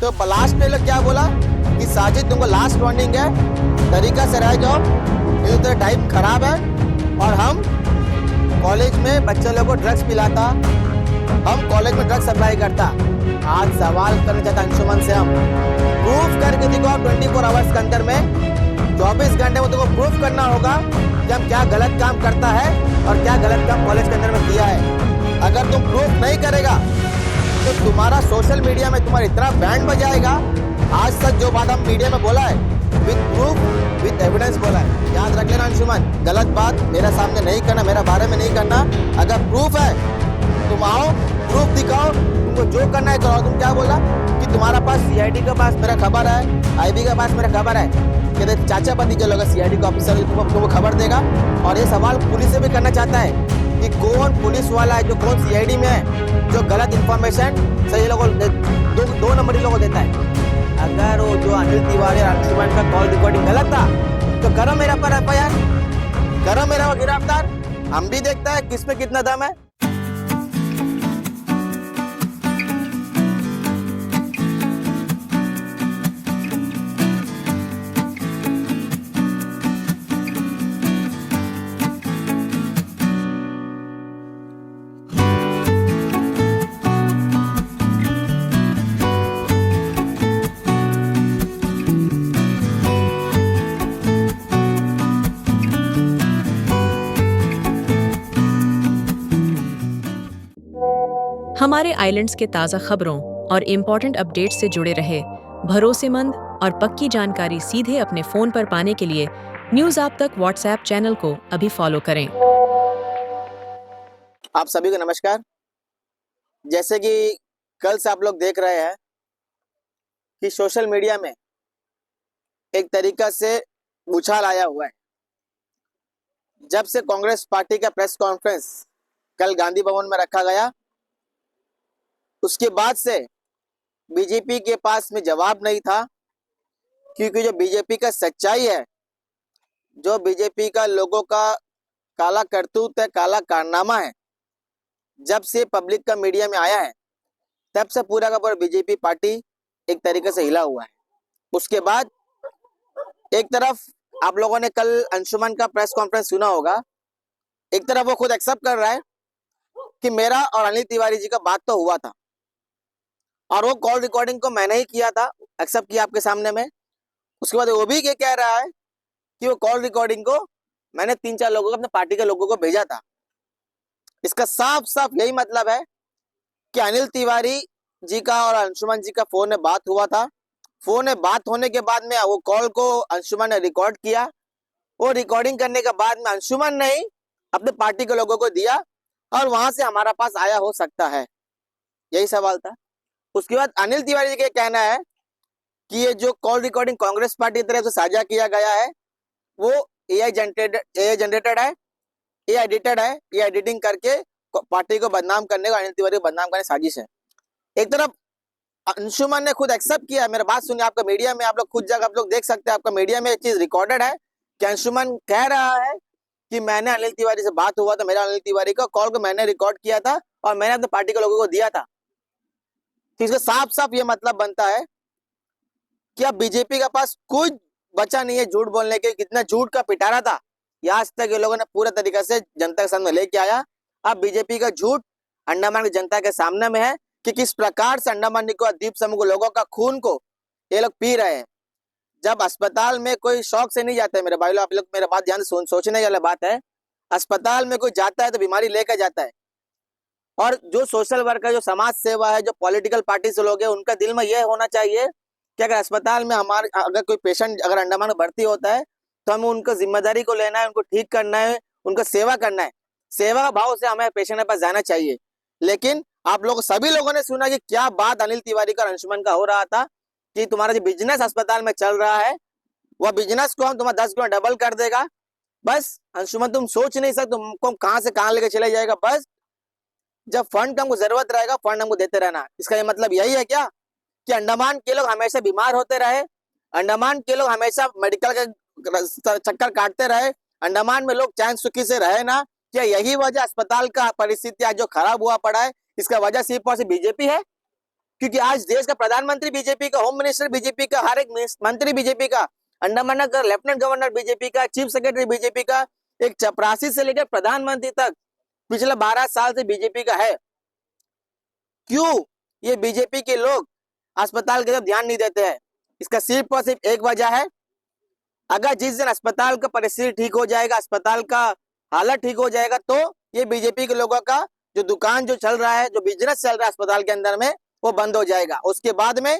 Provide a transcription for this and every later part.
तो लास्ट में लोग क्या बोला कि साजिद तुमको लास्ट वार्निंग है, तरीका से रह जाओ, नहीं तो टाइम खराब है। और हम कॉलेज में बच्चे लोगों को ड्रग्स पिलाता, हम कॉलेज में ड्रग्स सप्लाई करता। आज सवाल करना चाहता अंशुमन से, हम प्रूफ करके दिखाओ 24 आवर्स के अंदर में, 24 घंटे में तुमको प्रूफ करना होगा कि हम क्या गलत काम करता है और क्या गलत काम कॉलेज के अंदर में किया है। अगर तुम प्रूफ नहीं करेगा तो तुम्हारा सोशल मीडिया में तुम्हारा इतना बैंड बजाएगा। आज तक जो बात हम मीडिया में बोला है विद प्रूफ विद एविडेंस बोला है। याद रख लेना अंशुमन, गलत बात मेरे सामने नहीं करना, मेरे बारे में नहीं करना। अगर प्रूफ है तुम आओ, प्रूफ दिखाओ, तुमको जो करना है करो। तुम क्या बोला कि तुम्हारा पास सीआईडी के पास मेरा खबर है, आईबी के पास मेरा खबर है, कहते चाचा भतीजे लोग सीआईडी का ऑफिसर तुमको खबर देगा। और ये सवाल पुलिस से भी करना चाहता है कि कौन पुलिस वाला है जो कौन सीआईडी में है जो गलत इंफॉर्मेशन सही लोगों दो नंबरी लोगों देता है। अगर वो जो अनिल तिवारी और अंशुमन का कॉल रिकॉर्डिंग गलत था तो करो मेरा पर एफआईआर, करो मेरा गिरफ्तार। हम भी देखता है किस में कितना दम है। हमारे आइलैंड्स के ताज़ा खबरों और इम्पोर्टेंट अपडेट से जुड़े रहे भरोसेमंद और पक्की जानकारी सीधे अपने फ़ोन पर पाने के लिए न्यूज़ आप तक व्हाट्सएप चैनल को अभी फॉलो करें। आप सभी को नमस्कार। जैसे कि कल से आप लोग देख रहे हैं कि सोशल मीडिया में एक तरीका से उछाल आया हुआ है। जब से कांग्रेस पार्टी का प्रेस कॉन्फ्रेंस कल गांधी भवन में रखा गया, उसके बाद से बीजेपी के पास में जवाब नहीं था, क्योंकि जो बीजेपी का सच्चाई है, जो बीजेपी का लोगों का काला करतूत है, काला कारनामा है, जब से पब्लिक का मीडिया में आया है तब से पूरा का पूरा बीजेपी पार्टी एक तरीके से हिला हुआ है। उसके बाद एक तरफ आप लोगों ने कल अंशुमन का प्रेस कॉन्फ्रेंस सुना होगा, एक तरफ वो खुद एक्सेप्ट कर रहा है कि मेरा और अनिल तिवारी जी का बात तो हुआ था और वो कॉल रिकॉर्डिंग को मैंने ही किया था, एक्सेप्ट किया आपके सामने में। उसके बाद वो भी ये कह रहा है कि वो कॉल रिकॉर्डिंग को मैंने 3-4 लोगों को, अपने पार्टी के लोगों को भेजा था। इसका साफ साफ यही मतलब है कि अनिल तिवारी जी का और अंशुमन जी का फोन में बात हुआ था। फोन में बात होने के बाद में वो कॉल को अंशुमन ने रिकॉर्ड किया। वो रिकॉर्डिंग करने के बाद में अंशुमन ने ही अपने पार्टी के लोगों को दिया और वहां से हमारा पास आया हो सकता है, यही सवाल था। उसके बाद अनिल तिवारी जी का कहना है कि ये जो कॉल रिकॉर्डिंग कांग्रेस पार्टी की तरफ से साझा किया गया है वो एआई जनरेटेड है, एआई एडिटेड है, ये एडिटिंग करके पार्टी को बदनाम करने को, अनिल तिवारी को बदनाम करने साजिश है। एक तरफ अंशुमन ने खुद एक्सेप्ट किया, मेरा बात सुनिए, आपका मीडिया में आप लोग खुद जगह आप लोग देख सकते हैं, आपका मीडिया में एक चीज रिकॉर्डेड है कि अंशुमन कह रहा है कि मैंने अनिल तिवारी से बात हुआ था, मेरा अनिल तिवारी का कॉल को मैंने रिकॉर्ड किया था और मैंने अपने पार्टी के लोगों को दिया था। तो इसका साफ साफ ये मतलब बनता है कि अब बीजेपी के पास कुछ बचा नहीं है झूठ बोलने के। कितना झूठ का पिटारा था ये आज तक ये लोगों ने पूरे तरीके से जनता के सामने लेके आया। अब बीजेपी का झूठ अंडमान की जनता के सामने में है कि किस प्रकार से अंडमान निकोबार द्वीप समूह के लोगों का खून को ये लोग पी रहे हैं। जब अस्पताल में कोई शौक से नहीं जाता है, मेरे भाई लोग, आप लोग मेरा बात ध्यान से सोचने वाली बात है, अस्पताल में कोई जाता है तो बीमारी लेकर जाता है। और जो सोशल वर्कर, जो समाज सेवा है, जो पॉलिटिकल पार्टी से लोग हैं, उनका दिल में यह होना चाहिए कि अगर अस्पताल में हमारे अगर कोई पेशेंट अगर अंडमान में भर्ती होता है तो हमें उनका जिम्मेदारी को लेना है, उनको ठीक करना है, उनका सेवा करना है, सेवा का भाव से हमें पेशेंट के पास जाना चाहिए। लेकिन आप लोग सभी लोगों ने सुना कि क्या बात अनिल तिवारी का और अंशुमन का हो रहा था कि तुम्हारा जो बिजनेस अस्पताल में चल रहा है वह बिजनेस को हम तुम्हारा 10 गुना डबल कर देगा। बस अंशुमन तुम सोच नहीं सकते तुमको कहां से कहां लेके चले जाएगा। बस जब फंड का हमको जरूरत रहेगा फंड हमको देते रहना। इसका ये मतलब यही है क्या कि अंडमान के लोग हमेशा बीमार होते रहे, अंडमान के लोग हमेशा मेडिकल के चक्कर काटते रहे, अंडमान में लोग चैन सुखी से रहे ना? क्या यही वजह अस्पताल का परिस्थिति आज जो खराब हुआ पड़ा है इसका वजह सिर्फ और सिर्फ बीजेपी है? क्योंकि आज देश का प्रधानमंत्री बीजेपी का, होम मिनिस्टर बीजेपी का, हर एक मंत्री बीजेपी का, अंडमान का लेफ्टिनेंट गवर्नर बीजेपी का, चीफ सेक्रेटरी बीजेपी का, एक चपरासी से लेकर प्रधानमंत्री तक पिछले 12 साल से बीजेपी का है। क्यों ये बीजेपी के लोग अस्पताल की तरफ ध्यान नहीं देते हैं? इसका सिर्फ और सिर्फ एक वजह है, अगर जिस दिन अस्पताल का परिस्थिति ठीक हो जाएगा, अस्पताल का हालत ठीक हो जाएगा, तो ये बीजेपी के लोगों का जो दुकान जो चल रहा है, जो बिजनेस चल रहा है अस्पताल के अंदर में, वो बंद हो जाएगा। उसके बाद में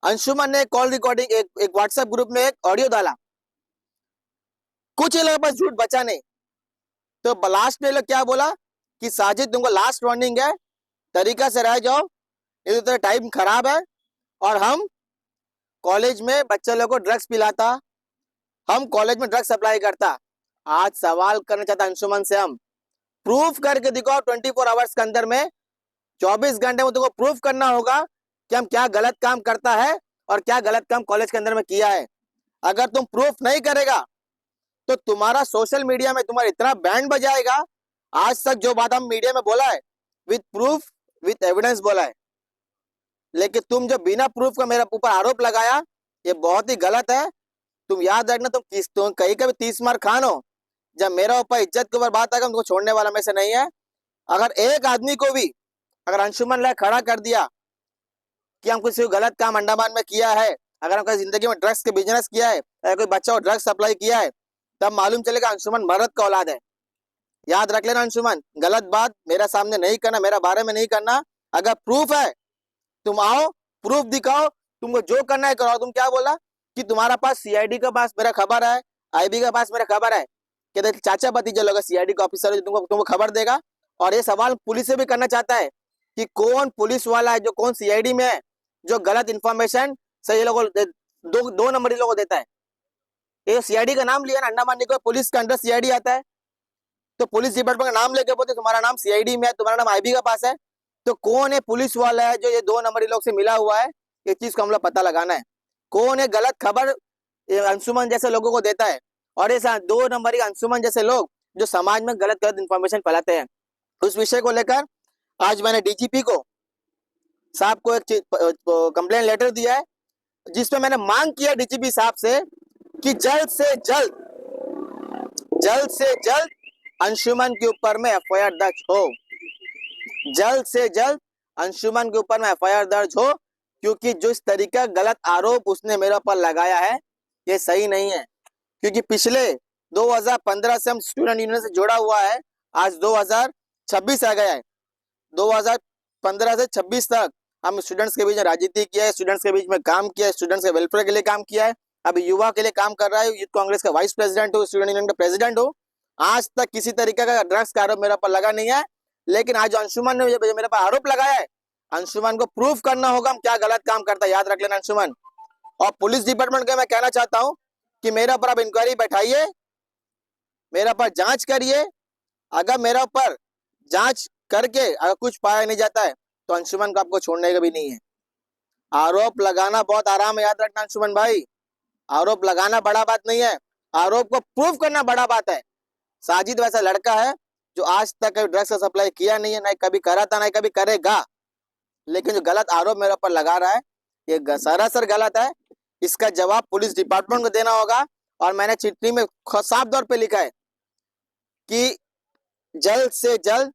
अंशुमन ने कॉल रिकॉर्डिंग एक व्हाट्सएप ग्रुप में एक ऑडियो डाला, कुछ लोगों के पास झूठ बचा नहीं, तो लास्ट में लोग क्या बोला कि साजिद तुमको लास्ट वार्निंग है, तरीका से रह जाओ, ये तो टाइम खराब है, और हम कॉलेज में बच्चे लोगों को ड्रग्स पिलाता, हम कॉलेज में ड्रग्स सप्लाई करता। आज सवाल करना चाहता अंशुमन से, हम प्रूफ करके दिखाओ 24 आवर्स के अंदर में, 24 घंटे में तुमको प्रूफ करना होगा कि हम क्या गलत काम करता है और क्या गलत काम कॉलेज के अंदर में किया है। अगर तुम प्रूफ नहीं करेगा तो तुम्हारा सोशल मीडिया में तुम्हारा इतना बैंड बजाएगा। आज तक जो बात हम मीडिया में बोला है विथ प्रूफ विथ एविडेंस बोला है, लेकिन तुम जो बिना प्रूफ का मेरे ऊपर आरोप लगाया, ये बहुत ही गलत है। तुम याद रखना, तुम कहीं का भी 30 मार खान हो, जब मेरा ऊपर इज्जत के ऊपर बात आएगा तुमको छोड़ने वाला में से नहीं है। अगर एक आदमी को भी अगर अंशुमन लायक खड़ा कर दिया कि हम किसी गलत काम अंडमान में किया है, अगर हम जिंदगी में ड्रग्स के बिजनेस किया है, अगर कोई बच्चा को ड्रग्स सप्लाई किया है, तब मालूम चलेगा अंशुमन मर्द का औलाद है। याद रख लेना अंशुमन, गलत बात मेरे सामने नहीं करना, मेरे बारे में नहीं करना। अगर प्रूफ है तुम आओ, प्रूफ दिखाओ, तुमको जो करना है करो। तुम क्या बोला कि तुम्हारा पास सीआईडी के पास मेरा खबर है, आईबी के पास मेरा खबर है, कहते चाचा भतीजा लोग सीआईडी का ऑफिसर तुमको खबर देगा। और ये सवाल पुलिस से भी करना चाहता है कि कौन पुलिस वाला है जो कौन सीआईडी में है जो गलत इंफॉर्मेशन सही लोगों दो नंबरी लोगों देता है। ये सीआईडी का नाम लिया ना, अंडमान निकोबार पुलिस के अंडर सीआईडी आता है, तो पुलिस डिपार्टमेंट का नाम लेके बोलते तुम्हारा नाम सीआईडी में है, तुम्हारा नाम आईबी के पास है, तो कौन है पुलिस वाला है जो ये 2 नंबरी लोग से मिला हुआ है? ये चीज को हम लोग पता लगाना है। कौन है गलत खबर अंशुमन जैसे लोगों को देता है, और ऐसा 2 नंबरी अंशुमन जैसे लोग जो समाज में गलत गलत इंफॉर्मेशन फैलाते हैं। उस विषय को लेकर आज मैंने डीजीपी को साहब को एक कंप्लेंट लेटर दिया है, जिसमें मैंने मांग किया डीजीपी साहब से कि जल्द से जल्द अंशुमन के ऊपर में एफआईआर दर्ज हो, जल्द से जल्द अंशुमन के ऊपर में एफआईआर दर्ज हो, क्योंकि जो इस तरीका गलत आरोप उसने मेरे ऊपर लगाया है ये सही नहीं है। क्योंकि पिछले 2015 से हम स्टूडेंट यूनियन से जुड़ा हुआ है, आज 2026 आ गया है, 2015 से 26 तक हम स्टूडेंट्स के बीच में राजनीति किया है, स्टूडेंट्स के बीच में काम किया है, स्टूडेंट्स के वेलफेयर के लिए काम किया है, अभी युवा के लिए काम कर रहा है, यूथ कांग्रेस का वाइस प्रेसिडेंट हूँ, स्टूडेंट यूनियन का प्रेसिडेंट हूँ। आज तक किसी तरीके का ड्रग्स का आरोप मेरे पर लगा नहीं है, लेकिन आज अंशुमन ने मेरे पर आरोप लगाया है, अंशुमन को प्रूफ करना होगा हम क्या गलत काम करता है, याद रख लेना अंशुमन। और पुलिस डिपार्टमेंट का मैं कहना चाहता हूँ कि मेरे ऊपर आप इंक्वायरी बैठाइए, मेरे ऊपर जांच करिए, अगर मेरे ऊपर जांच करके अगर कुछ पाया नहीं जाता है तो अंशुमन को आपको छोड़ने का भी नहीं है। आरोप लगाना बहुत आराम है, याद रखना अंशुमन भाई, आरोप लगाना बड़ा बात नहीं है, आरोप को प्रूफ करना बड़ा बात है। साजिद वैसा लड़का है जो आज तक कभी ड्रग्स का सप्लाई किया नहीं है, ना कभी करा था, ना कभी करेगा, लेकिन जो गलत आरोप मेरे ऊपर लगा रहा है ये सरासर गलत है। इसका जवाब पुलिस डिपार्टमेंट को देना होगा। और मैंने चिट्ठी में साफ तौर पे लिखा है कि जल्द से जल्द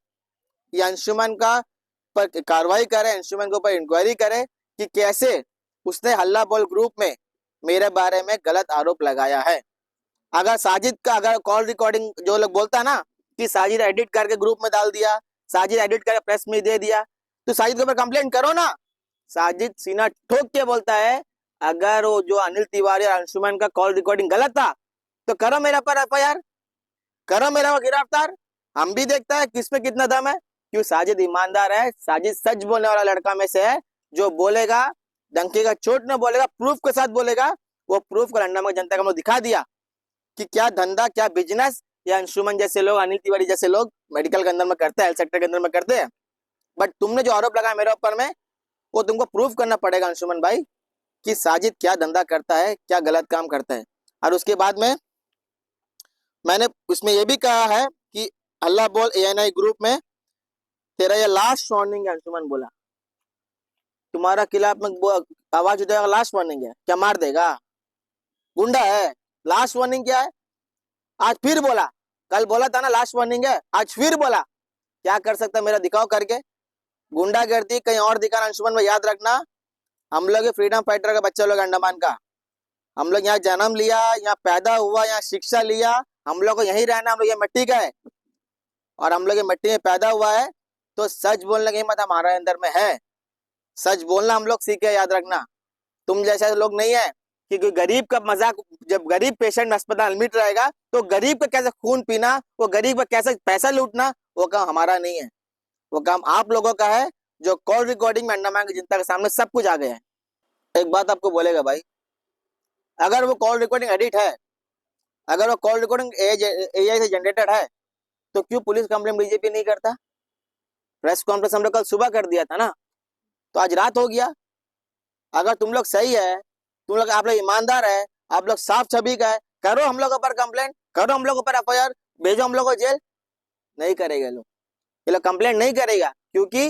ये अंशुमन का पर कार्रवाई करे, अंशुमन के ऊपर इंक्वायरी करे कि कैसे उसने हल्ला बोल ग्रुप में मेरे बारे में गलत आरोप लगाया है। अगर साजिद का अगर कॉल रिकॉर्डिंग जो लोग बोलता है ना कि साजिद एडिट करके ग्रुप में डाल दिया, साजिद एडिट करके प्रेस में दे दिया, तो साजिद के ऊपर कंप्लेंट करो ना। साजिद सीना ठोक के बोलता है अगर वो जो अनिल तिवारी और अंशुमन का कॉल रिकॉर्डिंग गलत था तो करो मेरा पर एफआईआर, करो मेरा वो गिरफ्तार, हम भी देखता है किस पे कितना दम है। क्यों साजिद ईमानदार है, साजिद सच बोलने वाला लड़का में से है, जो बोलेगा डंके का चोट न बोलेगा, प्रूफ के साथ बोलेगा। वो प्रूफ को अंडमान जनता को हम लोग दिखा दिया कि क्या धंधा क्या बिजनेस या अंशुमन जैसे लोग, अनिल तिवारी जैसे लोग मेडिकल के अंदर में करते हैं, हेल्थ सेक्टर के अंदर में करते हैं। बट तुमने जो आरोप लगाया मेरे ऊपर में वो तुमको प्रूफ करना पड़ेगा अंशुमन भाई कि साजिद क्या धंधा करता है, क्या गलत काम करता है। और उसके बाद में मैंने उसमें ये भी कहा है कि अल्लाह बोल एएनआई ग्रुप में तेरा ये लास्ट वार्निंग है अंशुमन बोला, तुम्हारा खिलाफ में आवाज उठाएगा, लास्ट वार्निंग है, क्या मार देगा? गुंडा है। लास्ट वार्निंग क्या है? आज फिर बोला, कल बोला था ना लास्ट वार्निंग है, आज फिर बोला। क्या कर सकता है मेरा दिखाओ करके। गुंडागर्दी कहीं और दिखाना अंशुमन में, याद रखना। हम लोग फ्रीडम फाइटर का बच्चा लोग अंडमान का, हम लोग यहाँ जन्म लिया, यहाँ पैदा हुआ, यहाँ शिक्षा लिया, हम लोग को यहीं रहना, हम लोग ये मिट्टी का है और हम लोग ये मिट्टी में पैदा हुआ है। तो सच बोलने की हिम्मत हमारे अंदर में है। सच बोलना हम लोग सीखे, याद रखना। तुम जैसे लोग नहीं है कि कोई गरीब का मजाक, जब गरीब पेशेंट अस्पताल एडमिट रहेगा तो गरीब का कैसे खून पीना, वो गरीब का कैसे पैसा लूटना, वो काम हमारा नहीं है, वो काम आप लोगों का है, जो कॉल रिकॉर्डिंग में अंडमान की जनता के सामने सब कुछ आ गया है। एक बात आपको बोलेगा भाई, अगर वो कॉल रिकॉर्डिंग एडिट है, अगर वो कॉल रिकॉर्डिंग एआई से जनरेटेड है, तो क्यों पुलिस कंप्लेंट बीजेपी नहीं करता? प्रेस कॉन्फ्रेंस हम लोग कल सुबह कर दिया था ना, तो आज रात हो गया। अगर तुम लोग सही है, तुम लोग, आप लोग ईमानदार है, आप लोग साफ छवि का है, करो हम लोग ऊपर कंप्लेंट, करो हम लोग ऊपर एफआईआर, भेजो हम लोग को जेल। नहीं करेगा लोग, ये लोग कंप्लेंट नहीं करेगा, क्योंकि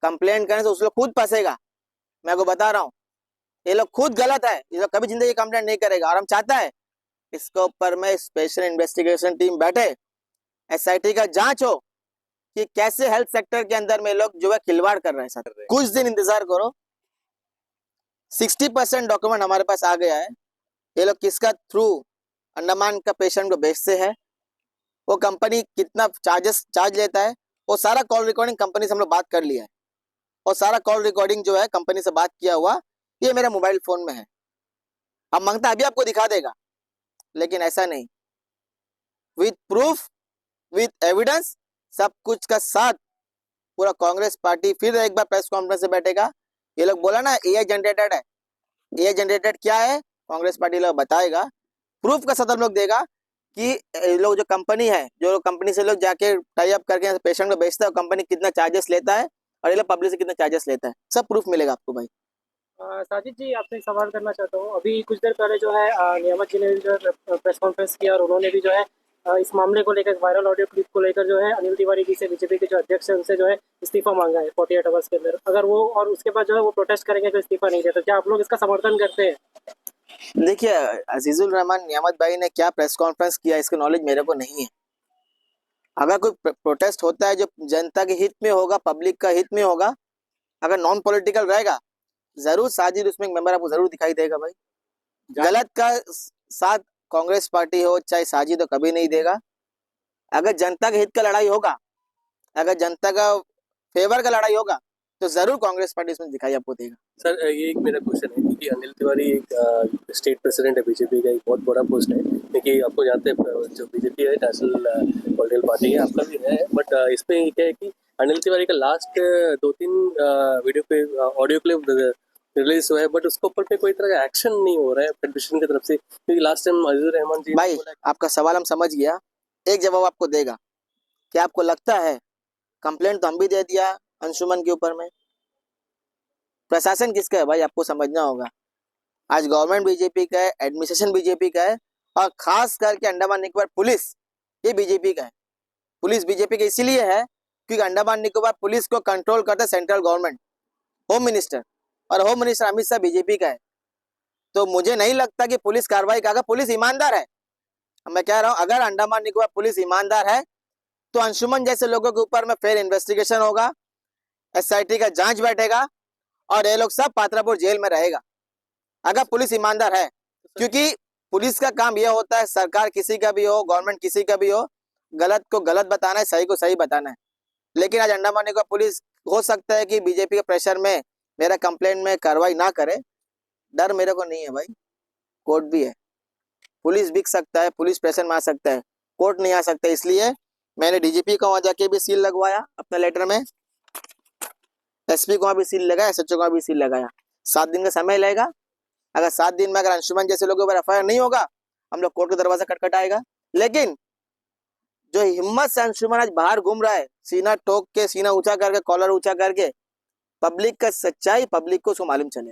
कंप्लेंट करने से उस लोग खुद फंसेगा। मैं आपको बता रहा हूँ, ये लोग खुद गलत है, ये लोग कभी जिंदगी कंप्लेंट नहीं करेगा। और हम चाहता है इसके ऊपर में स्पेशल इन्वेस्टिगेशन टीम बैठे, एसआईटी का जांच हो कि कैसे हेल्थ सेक्टर के अंदर में लोग जो है खिलवाड़ कर रहे हैं। सर कुछ दिन इंतजार करो, 60% डॉक्यूमेंट हमारे पास आ गया है। ये लोग किसका थ्रू अंडमान का पेशेंट को भेजते हैं, वो कंपनी कितना चार्ज लेता है, वो सारा कॉल रिकॉर्डिंग कंपनी से हम लोग बात कर लिया है। और सारा कॉल रिकॉर्डिंग जो है कंपनी से बात किया हुआ, ये मेरे मोबाइल फोन में है। अब मांगता अभी आपको दिखा देगा, लेकिन ऐसा नहीं, विथ प्रूफ, विथ एविडेंस, सब कुछ का साथ पूरा कांग्रेस पार्टी फिर एक बार प्रेस कॉन्फ्रेंस से बैठेगा। ये लोग बोला ना एआई जनरेटेड है, एआई जनरेटेड क्या है कांग्रेस पार्टी लोग बताएगा, प्रूफ का साथ हम लोग देगा कि ये लोग जो कंपनी है, जो कंपनी से लोग जाके टाई अप करके पेशेंट को बेचता है, कंपनी कितना चार्जेस लेता है और ये लोग पब्लिक से कितना चार्जेस लेता है, सब प्रूफ मिलेगा आपको भाई। साजिद जी, आपसे एक सवाल करना चाहता हूँ। अभी कुछ देर पहले जो है नियामत जी ने भी जो है प्रेस कॉन्फ्रेंस किया और उन्होंने भी जो है इस मामले को लेकर, वायरल ऑडियो क्लिप को लेकर जो है अनिल तिवारी जी से, बीजेपी के जो अध्यक्ष है, उनसे जो है इस्तीफा मांगा है 48 आवर्स के अंदर। अगर वो, और उसके बाद जो है वो प्रोटेस्ट करेंगे तो इस्तीफा नहीं देते, क्या आप लोग इसका समर्थन करते हैं? देखिए, अजीजुल रहमान नियामत भाई ने क्या प्रेस कॉन्फ्रेंस किया इसका नॉलेज मेरे को नहीं है। अगर कोई प्रोटेस्ट होता है जो जनता के हित में होगा, पब्लिक का हित में होगा, अगर नॉन पॉलिटिकल रहेगा, जरूर साजिद उसमें एक मेंबर आपको जरूर दिखाई देगा भाई। गलत का साथ कांग्रेस पार्टी हो चाहे साजिद हो कभी नहीं देगा। अगर जनता के हित का लड़ाई होगा, अगर जनता का फेवर का लड़ाई होगा, तो जरूर कांग्रेस पार्टी इसमें दिखाई आपको देगा। सर, ये एक मेरा क्वेश्चन है कि अनिल तिवारी एक स्टेट प्रेसिडेंट है बीजेपी का, एक बहुत बड़ा पोस्ट है, क्योंकि आपको जानते हैं जो बीजेपी है नेशनल पॉलिटिकल पार्टी है, आपका भी है, बट इसमें क्या है कि अनिल तिवारी का लास्ट 2-3 वीडियो पे ऑडियो क्लिप रिलीज हुआ है, बट उसके ऊपर पे कोई तरह का एक्शन नहीं हो रहा है फेडरेशन की तरफ से, क्योंकि लास्ट टाइम अजीजुर रहमान जी भाई आपका सवाल हम समझ गया, एक जवाब आपको देगा। क्या आपको लगता है कंप्लेंट तो हम भी दे दिया अंशुमन के ऊपर में, प्रशासन किसका है भाई आपको समझना होगा। आज गवर्नमेंट बीजेपी का है, एडमिनिस्ट्रेशन बीजेपी का है, और खास करके अंडमान निकोबार पुलिस ये बीजेपी का है। पुलिस बीजेपी का इसीलिए है क्योंकि अंडमान निकोबार पुलिस को कंट्रोल करता है सेंट्रल गवर्नमेंट, होम मिनिस्टर, और home minister Amit Shah BJP का है। तो मुझे नहीं लगता कि पुलिस कार्रवाई का, अगर पुलिस ईमानदार है, मैं कह रहा हूं अगर अंडमान निकोबार पुलिस ईमानदार है, तो अंशुमन जैसे लोगों के ऊपर में फिर इन्वेस्टिगेशन होगा, एसआईटी का जांच बैठेगा और ये लोग सब पात्रापुर जेल में रहेगा, अगर पुलिस ईमानदार है। क्योंकि पुलिस का काम यह होता है, सरकार किसी का भी हो, गवर्नमेंट किसी का भी हो, गलत को गलत बताना है, सही को सही बताना है। लेकिन आज अंडमान निकोबार पुलिस हो सकता है कि बीजेपी के प्रेशर में मेरा कंप्लेंट में कार्रवाई ना करे, डर मेरे को नहीं है भाई। कोर्ट भी है, पुलिस बिक सकता है, पुलिस प्रेशर में आ सकता है, कोर्ट नहीं आ सकता। इसलिए मैंने डीजीपी को वहां जाके भी सील लगवाया अपने लेटर में, एसपी को वहां भी सील लगाया, एसएचओ को भी सील लगाया। 7 दिन का समय लगेगा। अगर 7 दिन में अगर अंशुमन जैसे लोगों पर एफआईआर नहीं होगा, हम लोग कोर्ट का दरवाजा खटखटाएगा। लेकिन जो हिम्मत से अंशुमन आज बाहर घूम रहा है, सीना ठोक के, सीना ऊंचा करके, कॉलर ऊंचा करके, पब्लिक का सच्चाई पब्लिक को उसको मालूम चले।